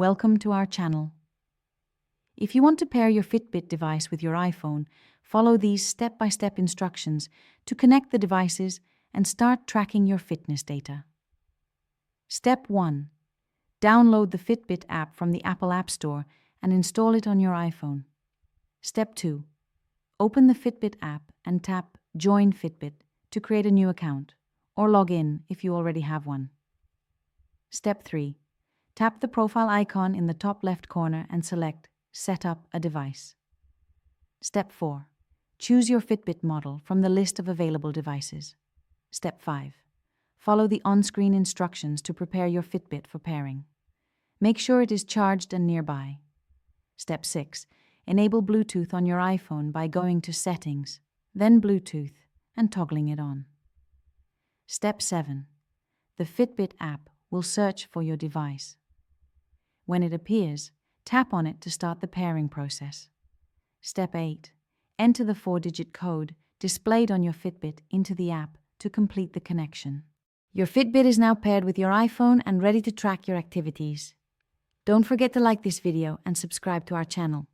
Welcome to our channel. If you want to pair your Fitbit device with your iPhone, follow these step-by-step instructions to connect the devices and start tracking your fitness data. Step 1. Download the Fitbit app from the Apple App Store and install it on your iPhone. Step 2. Open the Fitbit app and tap Join Fitbit to create a new account, or log in if you already have one. Step 3. Tap the profile icon in the top left corner and select Set up a device. Step 4. Choose your Fitbit model from the list of available devices. Step 5. Follow the on-screen instructions to prepare your Fitbit for pairing. Make sure it is charged and nearby. Step 6. Enable Bluetooth on your iPhone by going to Settings, then Bluetooth, and toggling it on. Step 7. The Fitbit app will search for your device. When it appears, tap on it to start the pairing process. Step 8. Enter the 4-digit code displayed on your Fitbit into the app to complete the connection. Your Fitbit is now paired with your iPhone and ready to track your activities. Don't forget to like this video and subscribe to our channel.